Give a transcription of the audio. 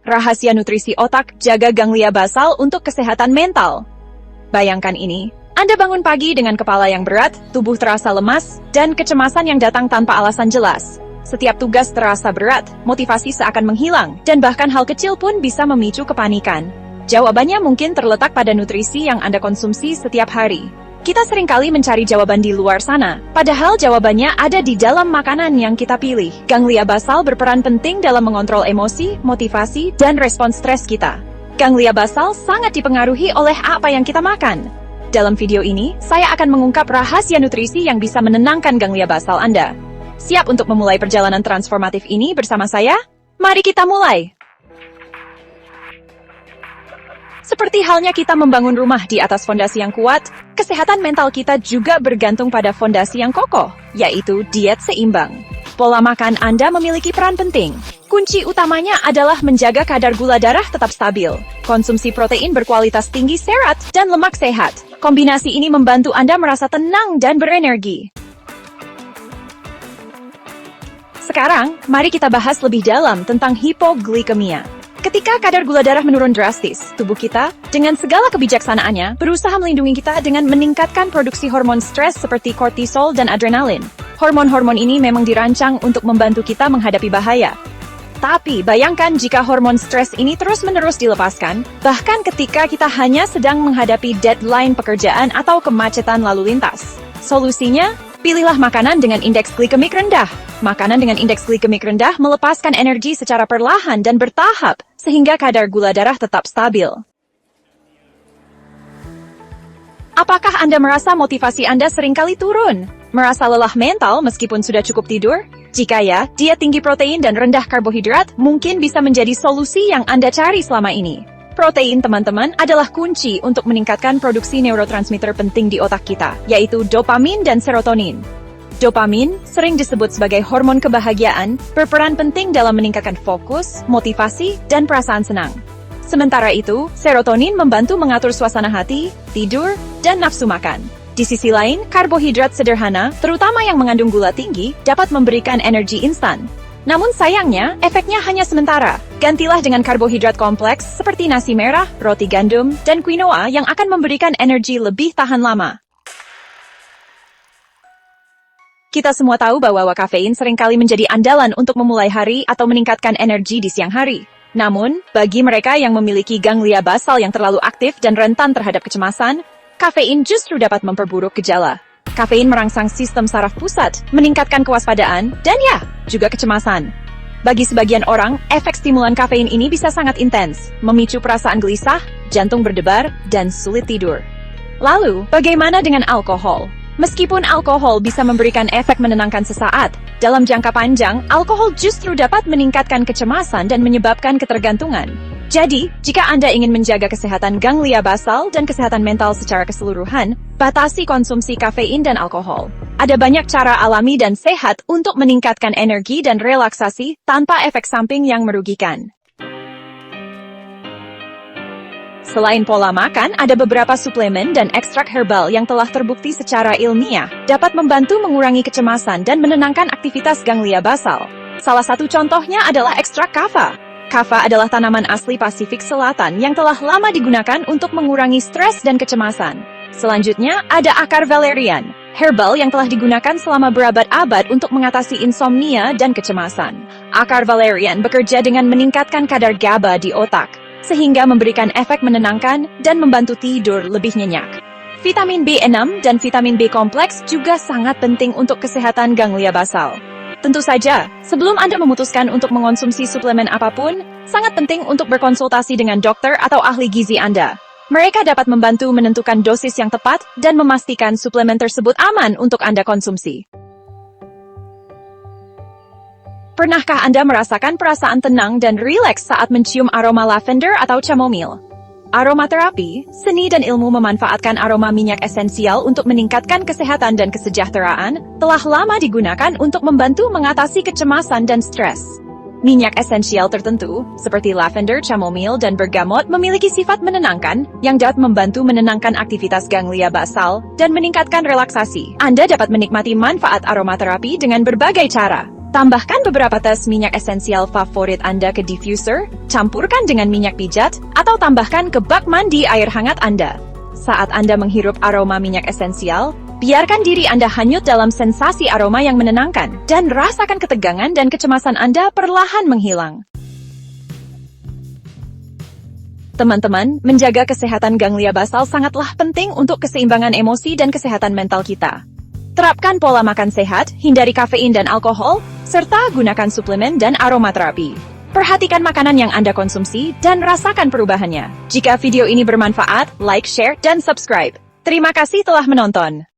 Rahasia nutrisi otak, jaga ganglia basal untuk kesehatan mental. Bayangkan ini, Anda bangun pagi dengan kepala yang berat, tubuh terasa lemas, dan kecemasan yang datang tanpa alasan jelas. Setiap tugas terasa berat, motivasi seakan menghilang, dan bahkan hal kecil pun bisa memicu kepanikan. Jawabannya mungkin terletak pada nutrisi yang Anda konsumsi setiap hari. Kita seringkali mencari jawaban di luar sana, padahal jawabannya ada di dalam makanan yang kita pilih. Ganglia basal berperan penting dalam mengontrol emosi, motivasi, dan respons stres kita. Ganglia basal sangat dipengaruhi oleh apa yang kita makan. Dalam video ini, saya akan mengungkap rahasia nutrisi yang bisa menenangkan ganglia basal Anda. Siap untuk memulai perjalanan transformatif ini bersama saya? Mari kita mulai! Seperti halnya kita membangun rumah di atas fondasi yang kuat, kesehatan mental kita juga bergantung pada fondasi yang kokoh, yaitu diet seimbang. Pola makan Anda memiliki peran penting. Kunci utamanya adalah menjaga kadar gula darah tetap stabil, konsumsi protein berkualitas tinggi serat, dan lemak sehat. Kombinasi ini membantu Anda merasa tenang dan berenergi. Sekarang, mari kita bahas lebih dalam tentang hipoglikemia. Ketika kadar gula darah menurun drastis, tubuh kita, dengan segala kebijaksanaannya, berusaha melindungi kita dengan meningkatkan produksi hormon stres seperti kortisol dan adrenalin. Hormon-hormon ini memang dirancang untuk membantu kita menghadapi bahaya. Tapi, bayangkan jika hormon stres ini terus-menerus dilepaskan, bahkan ketika kita hanya sedang menghadapi deadline pekerjaan atau kemacetan lalu lintas. Solusinya, pilihlah makanan dengan indeks glikemik rendah. Makanan dengan indeks glikemik rendah melepaskan energi secara perlahan dan bertahap, sehingga kadar gula darah tetap stabil. Apakah Anda merasa motivasi Anda seringkali turun? Merasa lelah mental meskipun sudah cukup tidur? Jika ya, diet tinggi protein dan rendah karbohidrat mungkin bisa menjadi solusi yang Anda cari selama ini. Protein, teman-teman, adalah kunci untuk meningkatkan produksi neurotransmitter penting di otak kita, yaitu dopamin dan serotonin. Dopamin, sering disebut sebagai hormon kebahagiaan, berperan penting dalam meningkatkan fokus, motivasi, dan perasaan senang. Sementara itu, serotonin membantu mengatur suasana hati, tidur, dan nafsu makan. Di sisi lain, karbohidrat sederhana, terutama yang mengandung gula tinggi, dapat memberikan energi instan. Namun sayangnya, efeknya hanya sementara. Gantilah dengan karbohidrat kompleks seperti nasi merah, roti gandum, dan quinoa yang akan memberikan energi lebih tahan lama. Kita semua tahu bahwa kafein seringkali menjadi andalan untuk memulai hari atau meningkatkan energi di siang hari. Namun, bagi mereka yang memiliki ganglia basal yang terlalu aktif dan rentan terhadap kecemasan, kafein justru dapat memperburuk gejala. Kafein merangsang sistem saraf pusat, meningkatkan kewaspadaan, dan juga kecemasan. Bagi sebagian orang, efek stimulan kafein ini bisa sangat intens, memicu perasaan gelisah, jantung berdebar, dan sulit tidur. Lalu, bagaimana dengan alkohol? Meskipun alkohol bisa memberikan efek menenangkan sesaat, dalam jangka panjang, alkohol justru dapat meningkatkan kecemasan dan menyebabkan ketergantungan. Jadi, jika Anda ingin menjaga kesehatan ganglia basal dan kesehatan mental secara keseluruhan, batasi konsumsi kafein dan alkohol. Ada banyak cara alami dan sehat untuk meningkatkan energi dan relaksasi tanpa efek samping yang merugikan. Selain pola makan, ada beberapa suplemen dan ekstrak herbal yang telah terbukti secara ilmiah dapat membantu mengurangi kecemasan dan menenangkan aktivitas ganglia basal. Salah satu contohnya adalah ekstrak kava. Kava adalah tanaman asli Pasifik Selatan yang telah lama digunakan untuk mengurangi stres dan kecemasan. Selanjutnya, ada akar valerian, herbal yang telah digunakan selama berabad-abad untuk mengatasi insomnia dan kecemasan. Akar valerian bekerja dengan meningkatkan kadar GABA di otak, sehingga memberikan efek menenangkan dan membantu tidur lebih nyenyak. Vitamin B6 dan vitamin B kompleks juga sangat penting untuk kesehatan ganglia basal. Tentu saja, sebelum Anda memutuskan untuk mengonsumsi suplemen apapun, sangat penting untuk berkonsultasi dengan dokter atau ahli gizi Anda. Mereka dapat membantu menentukan dosis yang tepat dan memastikan suplemen tersebut aman untuk Anda konsumsi. Pernahkah Anda merasakan perasaan tenang dan rileks saat mencium aroma lavender atau chamomile? Aromaterapi, seni dan ilmu memanfaatkan aroma minyak esensial untuk meningkatkan kesehatan dan kesejahteraan, telah lama digunakan untuk membantu mengatasi kecemasan dan stres. Minyak esensial tertentu, seperti lavender, chamomile, dan bergamot memiliki sifat menenangkan, yang dapat membantu menenangkan aktivitas ganglia basal dan meningkatkan relaksasi. Anda dapat menikmati manfaat aromaterapi dengan berbagai cara. Tambahkan beberapa tes minyak esensial favorit Anda ke diffuser, campurkan dengan minyak pijat, atau tambahkan ke bak mandi air hangat Anda. Saat Anda menghirup aroma minyak esensial, biarkan diri Anda hanyut dalam sensasi aroma yang menenangkan, dan rasakan ketegangan dan kecemasan Anda perlahan menghilang. Teman-teman, menjaga kesehatan ganglia basal sangatlah penting untuk keseimbangan emosi dan kesehatan mental kita. Terapkan pola makan sehat, hindari kafein dan alkohol, serta gunakan suplemen dan aromaterapi. Perhatikan makanan yang Anda konsumsi dan rasakan perubahannya. Jika video ini bermanfaat, like, share, dan subscribe. Terima kasih telah menonton.